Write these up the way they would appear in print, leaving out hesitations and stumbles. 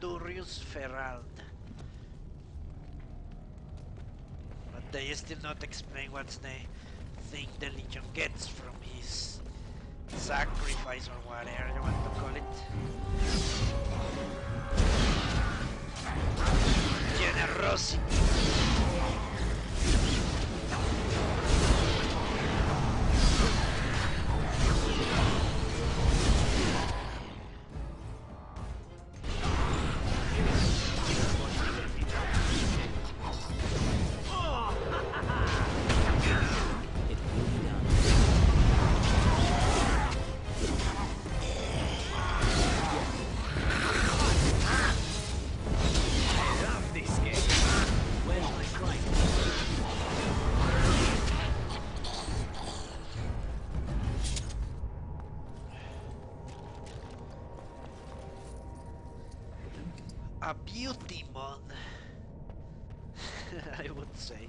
Durius Ferald. But they still not explain what's the thing the Legion gets from his sacrifice or whatever you want to call it. Generosity. A beauty mod, I would say.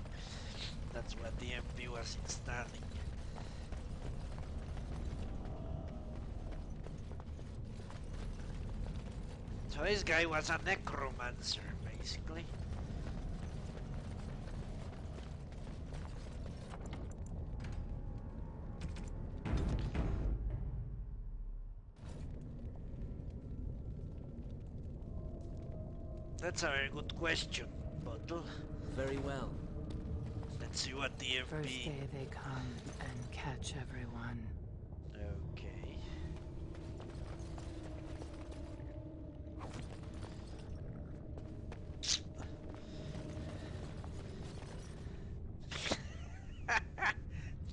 That's what the MP was installing. So this guy was a necromancer, basically. That's a very good question, Bottle. Very well. Let's see what the MP... First day they come and catch everyone. Okay.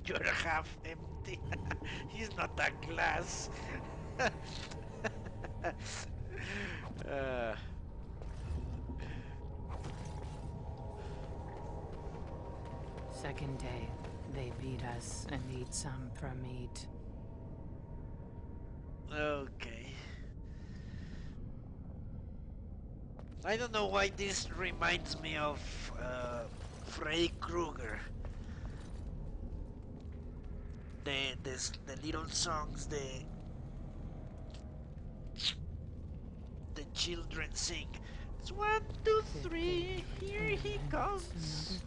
You're half empty. He's not a glass. Second day, they beat us and need some from meat. Okay. I don't know why this reminds me of Freddy Krueger. The little songs the children sing. It's 1, 2, 3. Here he comes.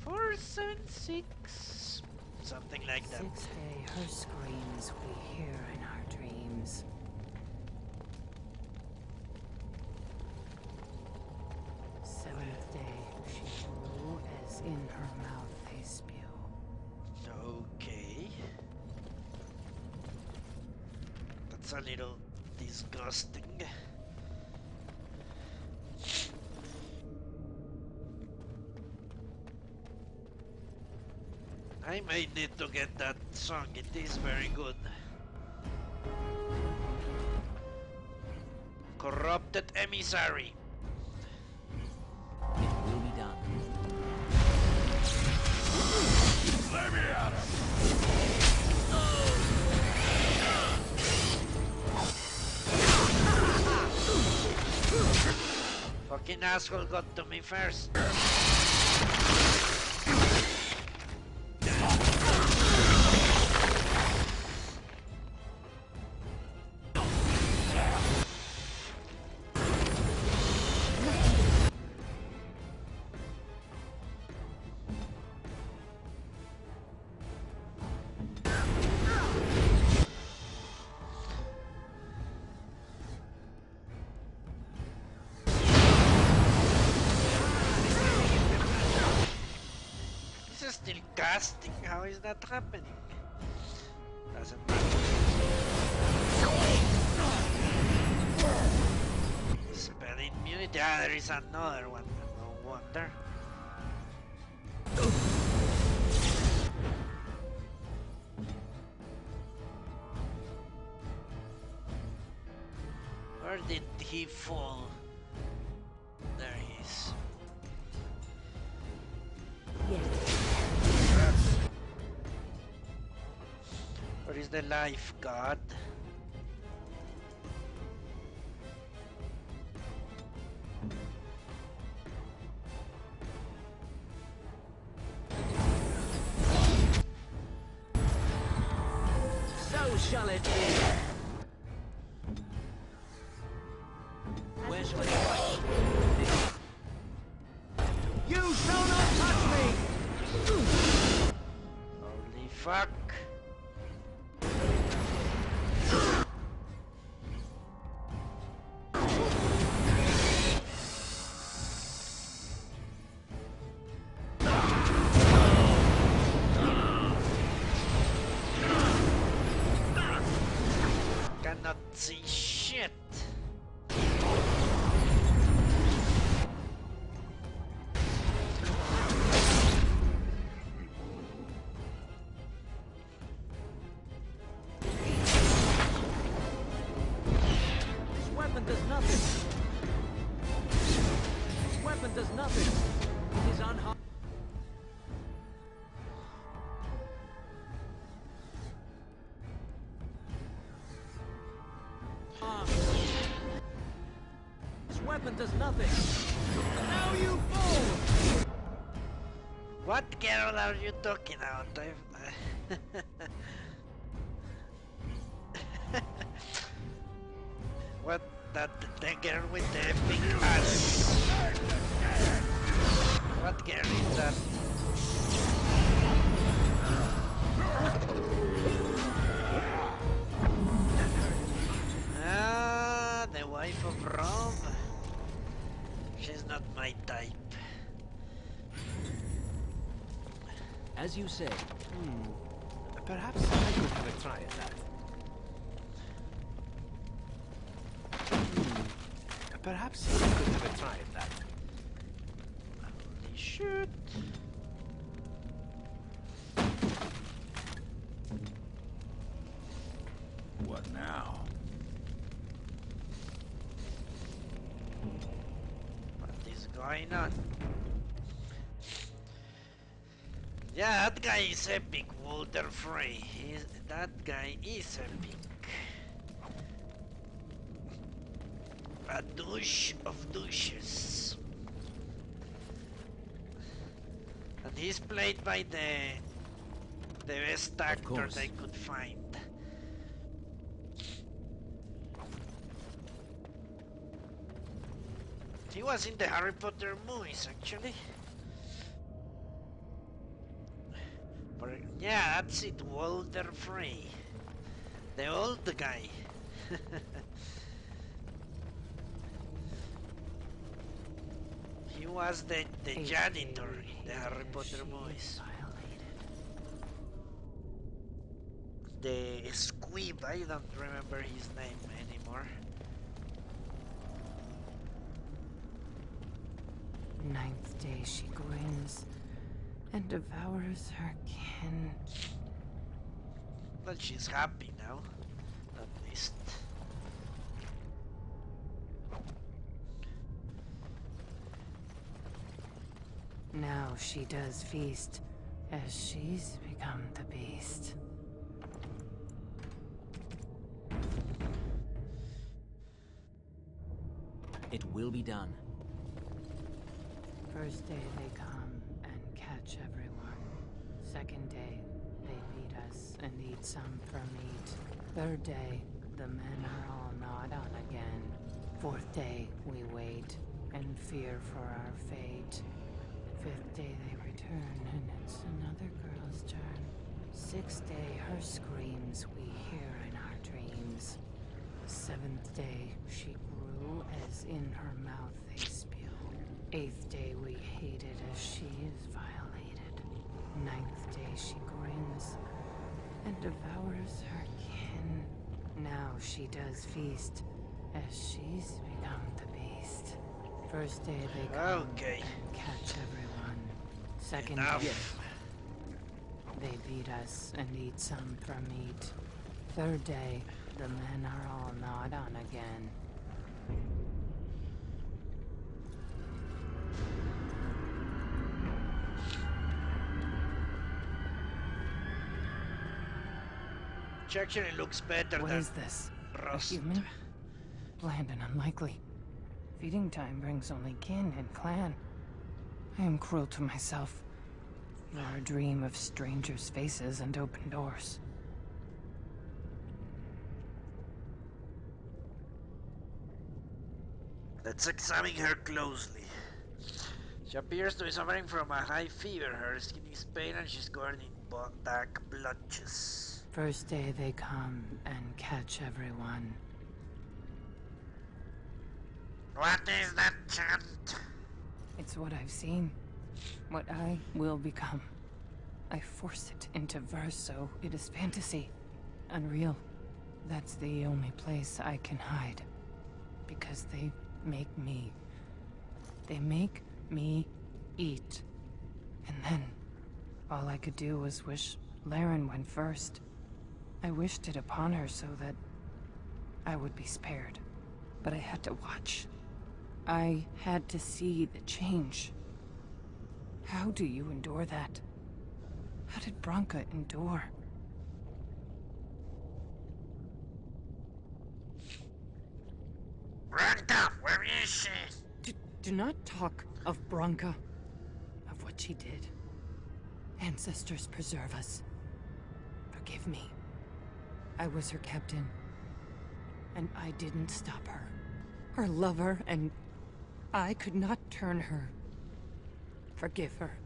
4, 7, 6. Something like that. Sixth day, her screams we hear in our dreams. Seventh day, she grew as in her mouth they spew. Okay. That's a little disgusting. I may need to get that song, it is very good. Corrupted Emissary. It will be done. Flavius! Fucking asshole got to me first. Casting? How is that happening? Doesn't matter. Spell immunity. Ah, there is another one. No wonder. Where did he fall? There he is. Where is the life god? So shall it be. fuck? Cannot see shit. Does nothing. This weapon does nothing. It is unharmed. This weapon does nothing. Now you fool! What girl are you talking about? What? That the girl with the big ass. What girl is that? Ah, the wife of Rome. She's not my type. As you say. Perhaps I could have a try at that. Perhaps I could have a try at that. Holy shit. What now? What is going on? Yeah, that guy is epic, Walter Frey. That guy is epic. A douche of douches. And he's played by the best actor they could find. He was in the Harry Potter movies, actually. Yeah, that's it, Walter Frey. The old guy. He was the janitor in the Harry Potter movies. The squib, I don't remember his name anymore. Ninth day she grins and devours her kin. Well, she's happy now, at least. Now she does feast, as she's become the beast. It will be done. First day they come and catch everyone. Second day, they beat us and eat some for meat. Third day, the men are all gnawed on again. Fourth day, we wait and fear for our fate. Fifth day they return and it's another girl's turn. Sixth day, her screams we hear in our dreams. Seventh day, she grew as in her mouth they spew. Eighth day we hated as she is violated. Ninth day she grins and devours her kin. Now she does feast as she's become the beast. First day they come and catch everyone. Second day they beat us and eat some for meat. Third day the men are all gnawed on again. Which actually looks better What than is this? Rust. A human? Bland and unlikely. Feeding time brings only kin and clan. I am cruel to myself. Nor a dream of strangers' faces and open doors. Let's examine her closely. She appears to be suffering from a high fever. Her skin is pale and she's covered in dark blotches. First day they come and catch everyone. What is that chant? It's what I've seen. What I will become. I force it into verse, so it is fantasy. Unreal. That's the only place I can hide. Because they make me. They make me eat. And then, all I could do was wish Laren went first. I wished it upon her so that I would be spared. But I had to watch. I had to see the change. How do you endure that? How did Branka endure? Branka, where is she? Do not talk of Branka. Of what she did. Ancestors preserve us. Forgive me. I was her captain. And I didn't stop her. Her lover, and I could not turn her. Forgive her.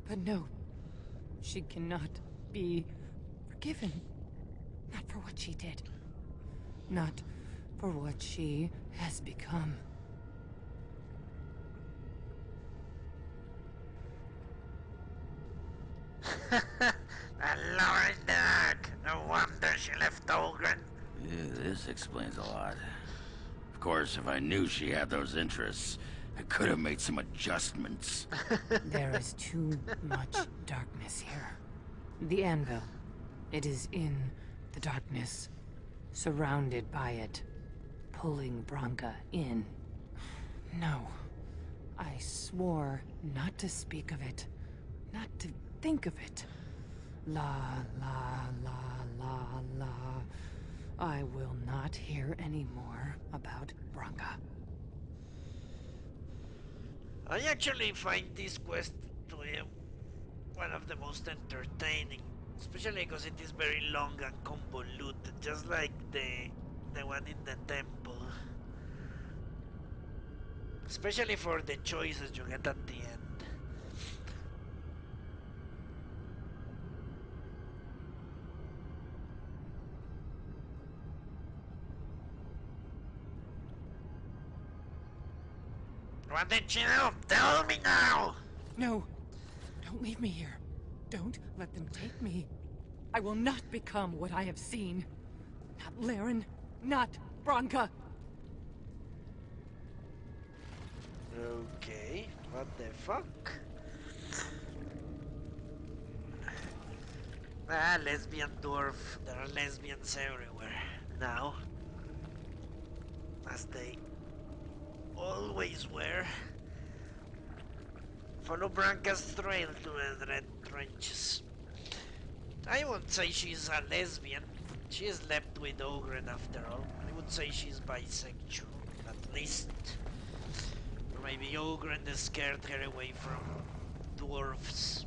But no, she cannot be forgiven. Not for what she did. Not for what she has become. Lauren Dark. No wonder she left Ogren. Yeah, this explains a lot. Of course, if I knew she had those interests, I could have made some adjustments. There is too much darkness here. The anvil. It is in the darkness. Surrounded by it. Pulling Branka in. No. I swore not to speak of it. Not to think of it. La, la, la, la, la. I will not hear any more about Branka. I actually find this quest to be one of the most entertaining, especially because it is very long and convoluted, just like the one in the temple. Especially for the choices you get at the end. What did she do? Tell me now! No! Don't leave me here. Don't let them take me. I will not become what I have seen. Not Laren, not Branka. Okay, what the fuck? Ah, lesbian dwarf. There are lesbians everywhere now. As they always were. Follow Branka's trail to the Red Trenches. I won't say she's a lesbian. She slept with Ogren after all. I would say she's bisexual, at least. Or maybe Ogren scared her away from dwarves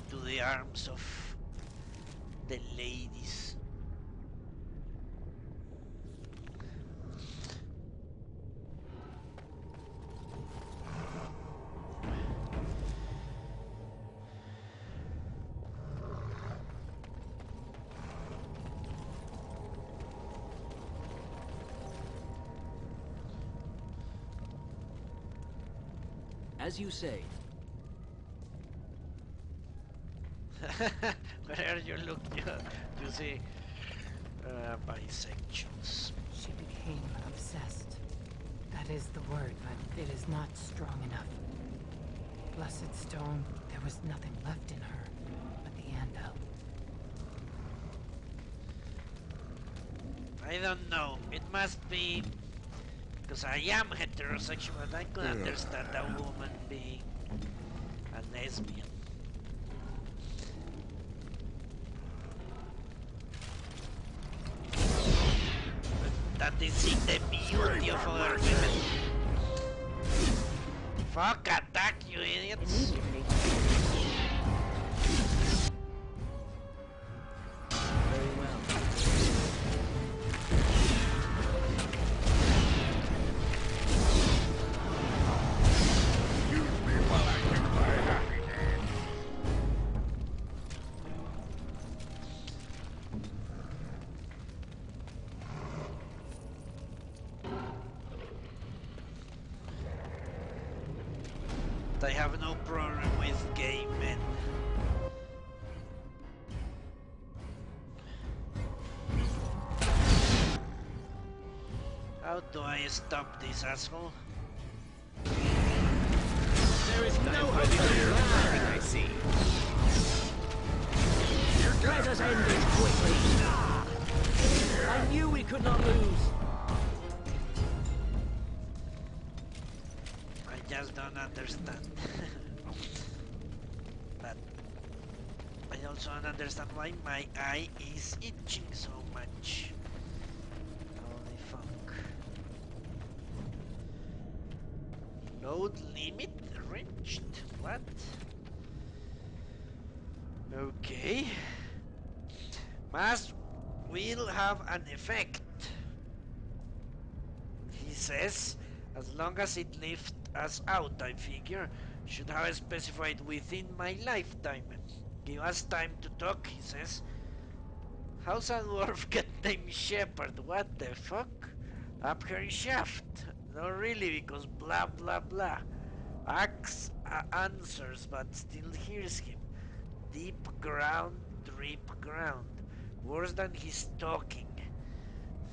to the arms of the ladies. As you say. Where you look, you see bisexuals. She became obsessed. That is the word, but it is not strong enough. Blessed stone, there was nothing left in her but the anvil. I don't know. It must be because I am heterosexual, but I could understand a woman being a lesbian. But that is in the beauty of other women. Fuck, attack, you idiots! Immediately. Very well. Use me while I get my happy dance. But I have no problem with gay men. How do I stop this asshole? There is no hope for everything I see. Let us end this quickly. I knew we could not lose. I just don't understand. But I also don't understand why my eye is itching so much. Holy fuck. Load limit reached? What? Okay. Mask will have an effect. He says, as long as it lifts us out, I figure. Should have specified within my lifetime. Give us time to talk, he says. How's a dwarf get named Shepherd? What the fuck? Up her shaft. Not really, because blah blah blah. Axe answers, but still hears him. Deep ground, deep ground. Worse than he's talking.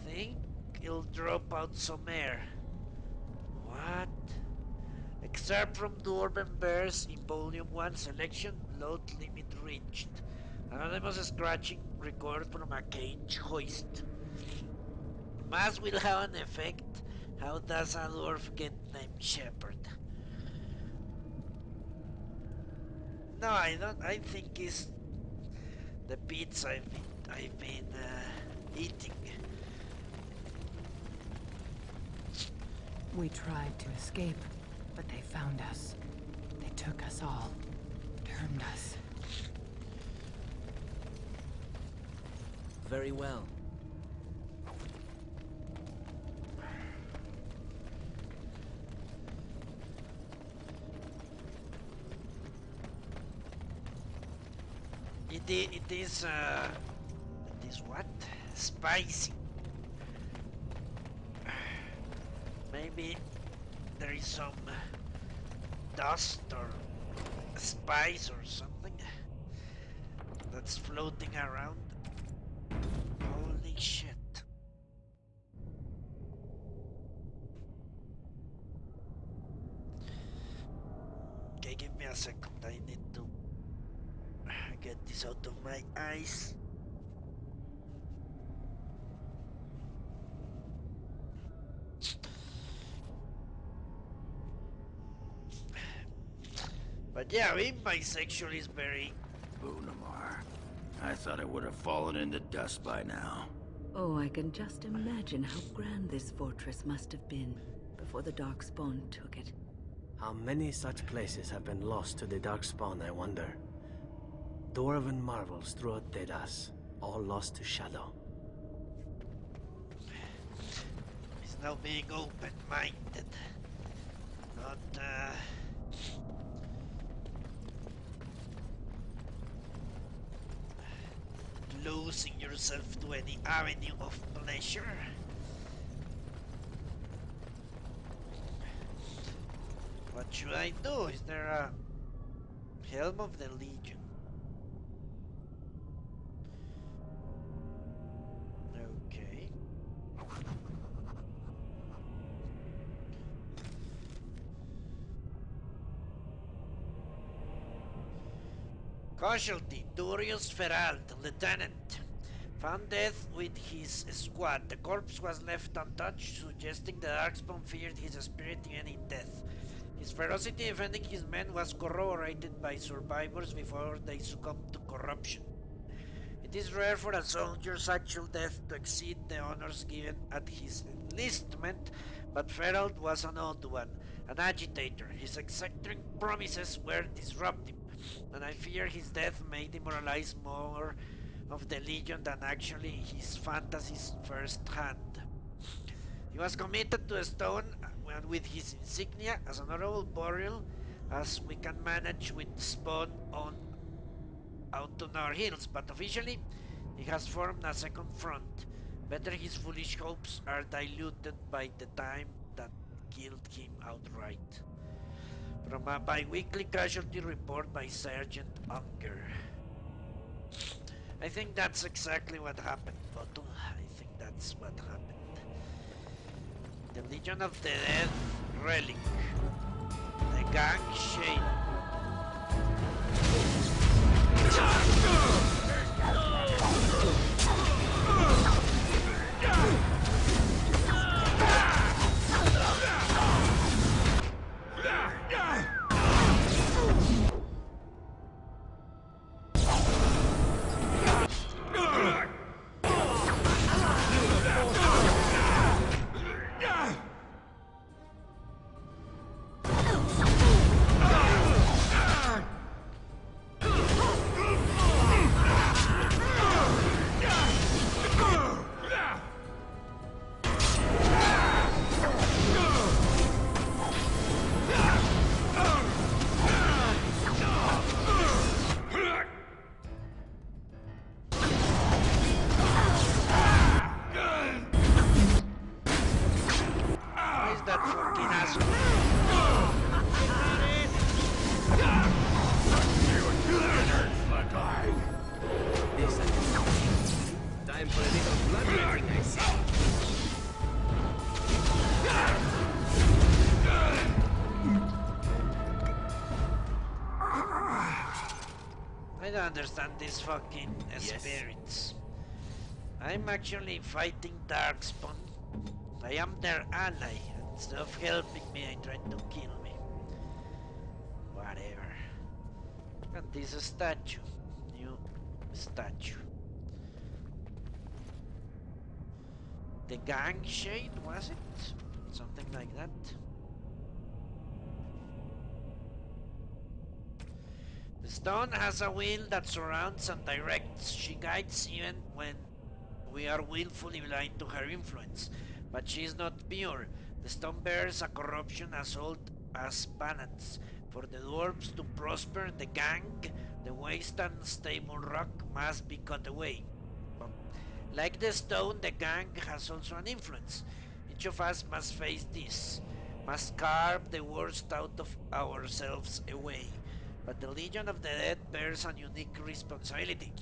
Think he'll drop out some air. What? Excerpt from Dwarven Bears in Volume 1 selection, load limit reached. Anonymous scratching record from a cage hoist. Mass will have an effect. How does a dwarf get named Shepherd? No, I don't. I think it's the pizza I've been eating. We tried to escape, but they found us. They took us all. Turned us. Very well. It is what? Spicy. Maybe there is some dust or spice or something that's floating around. Holy shit. Okay, give me a second. I need to get this out of my eyes. But yeah, being bisexual is very... Bunamar. I thought it would have fallen into dust by now. Oh, I can just imagine how grand this fortress must have been before the Darkspawn took it. How many such places have been lost to the Darkspawn, I wonder? Dwarven marvels throughout Dedas, all lost to shadow. He's now being open-minded. Not, losing yourself to any avenue of pleasure. What should I do? Is there a Helm of the Legion? Okay. Casualty, Durius Ferald, Lieutenant. Found death with his squad. The corpse was left untouched, suggesting the Darkspawn feared his spirit in any death. His ferocity defending his men was corroborated by survivors before they succumbed to corruption. It is rare for a soldier's actual death to exceed the honors given at his enlistment, but Ferald was an odd one, an agitator. His eccentric promises were disruptive, and I fear his death may demoralize more of the Legion than actually his fantasies firsthand. He was committed to a stone and with his insignia as an honorable burial as we can manage with Spawn on out on our heels, but officially he has formed a second front. Better his foolish hopes are diluted by the time that killed him outright. From a bi-weekly casualty report by Sergeant Unger. I think that's exactly what happened, Bottle. I think that's what happened. The Legion of the Dead relic. The gang shade. I don't understand these fucking spirits. I'm actually fighting Darkspawn. I am their ally. Instead of helping me, they tried to kill me. Whatever. And this statue. New statue. The gang shade, was it? Something like that. The stone has a wheel that surrounds and directs. She guides even when we are willfully blind to her influence. But she is not pure. The stone bears a corruption as old as Banats. For the dwarves to prosper, the gang, the waste and stable rock must be cut away. But like the stone, the gang has also an influence. Each of us must face this, must carve the worst out of ourselves away. But the Legion of the Dead bears a unique responsibility,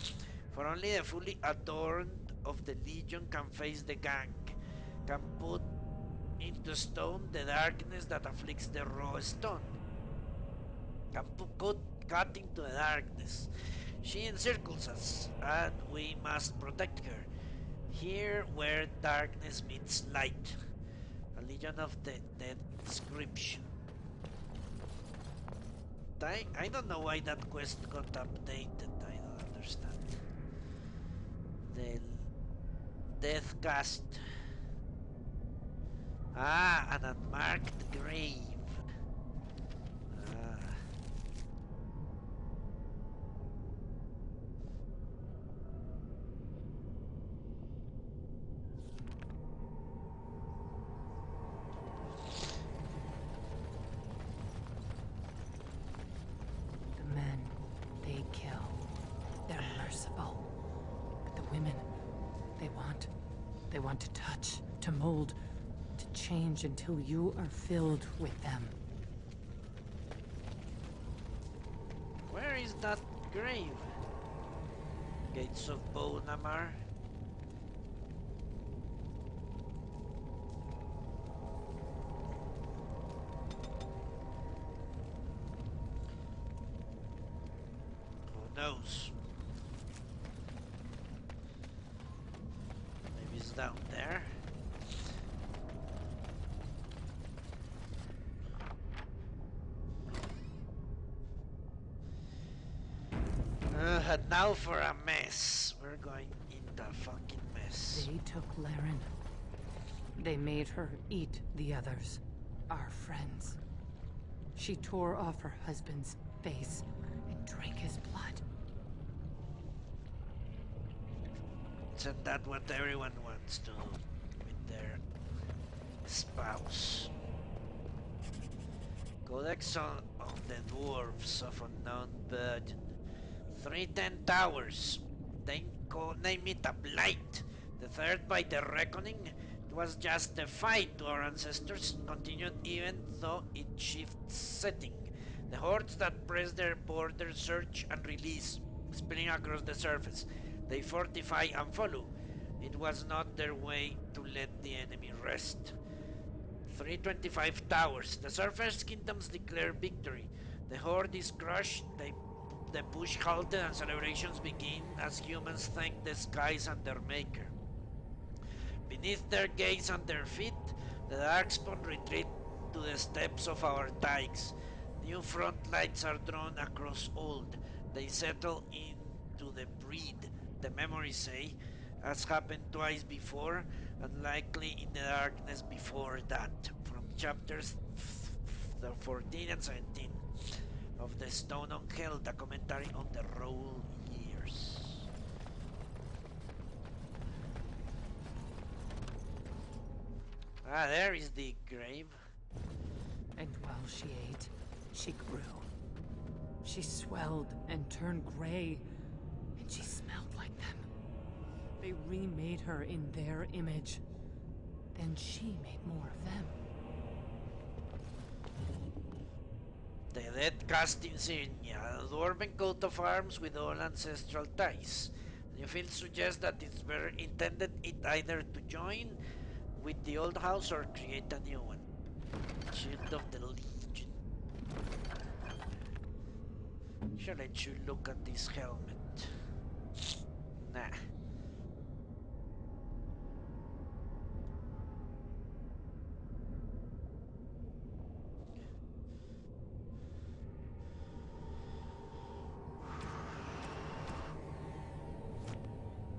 for only the fully adorned of the Legion can face the gang, can put into stone the darkness that afflicts the raw stone, can cut into the darkness. She encircles us, and we must protect her. Here where darkness meets light. A Legion of the Dead description. I don't know why that quest got updated. I don't understand. The Death Cast. Ah, an unmarked grave. Ah. The men, they kill. They're merciful. But the women, they want to touch, to mold, to change until you are filled with them. Where is that grave? Gates of Bonamar. Who knows? Maybe it's down there. And now for a mess. We're going into a fucking mess. They took Laren. They made her eat the others, our friends. She tore off her husband's face and drank his blood. Isn't that what everyone wants to do with their spouse? Codex on the dwarves of unknown burden. 310 towers. They name it a blight. The third by the reckoning. It was just a fight to our ancestors, continued even though it shifts setting. The hordes that press their borders search and release, spilling across the surface. They fortify and follow. It was not their way to let the enemy rest. 325 towers. The surface kingdoms declare victory. The horde is crushed. The push halted and celebrations begin as humans thank the skies and their maker. Beneath their gaze and their feet, the Darkspawn retreat to the steppes of our dikes. New front lines are drawn across old. They settle into the breed, the memories say, as happened twice before, and likely in the darkness before that. From chapters 14 and 17 of The Stone on Hell, a commentary on the roll years. Ah, there is the grave. And while she ate, she grew. She swelled and turned gray, and she smelled like them. They remade her in their image. Then she made more of them. The dead cast insignia, a dwarven coat of arms with all ancestral ties. New field suggests that it's better intended it either to join with the old house or create a new one. Shield of the Legion. Should let you look at this helmet. Nah.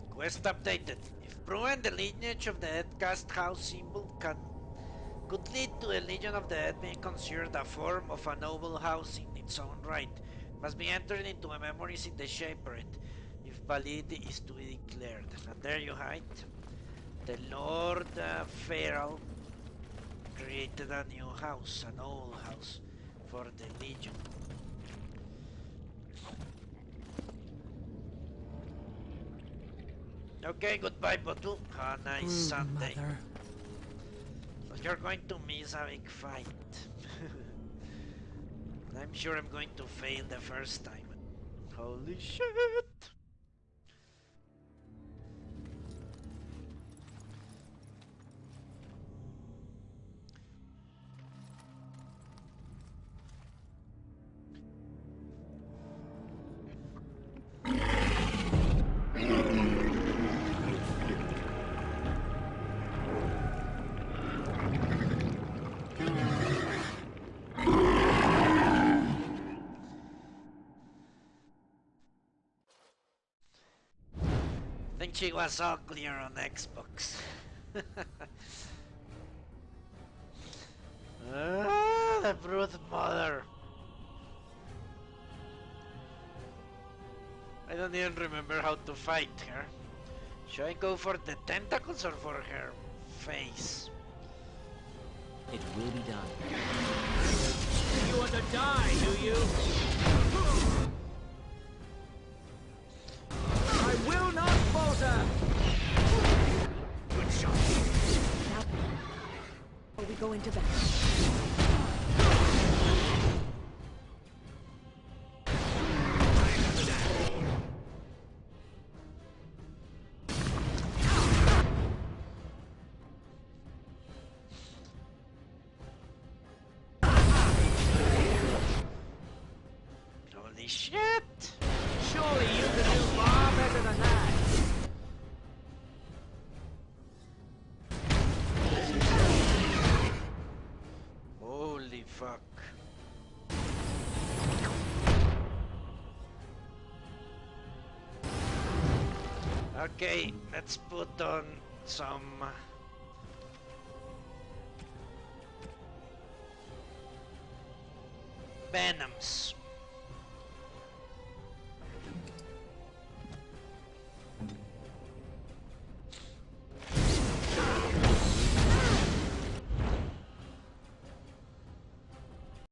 Quest updated. If proven, the lineage of the Dead Cast House symbol could lead to the Legion of the Dead being considered a form of a noble house in its own right. Must be entered into the memories in the Shapered if validity is to be declared. And there you have it. The Lord Feral created a new house, an old house, for the Legion. Okay, goodbye, Botu. Have a nice Brood Sunday. mother. But you're going to miss a big fight. I'm sure I'm going to fail the first time. Holy shit! I think she was uglier on Xbox. The brood mother. I don't even remember how to fight her. Should I go for the tentacles or for her face? It will be done. You want to die, do you? I will not falter! Good shot. Now, or we go into battle. Holy shit! Surely you can do far better than that. Holy fuck. Okay, let's put on some venoms.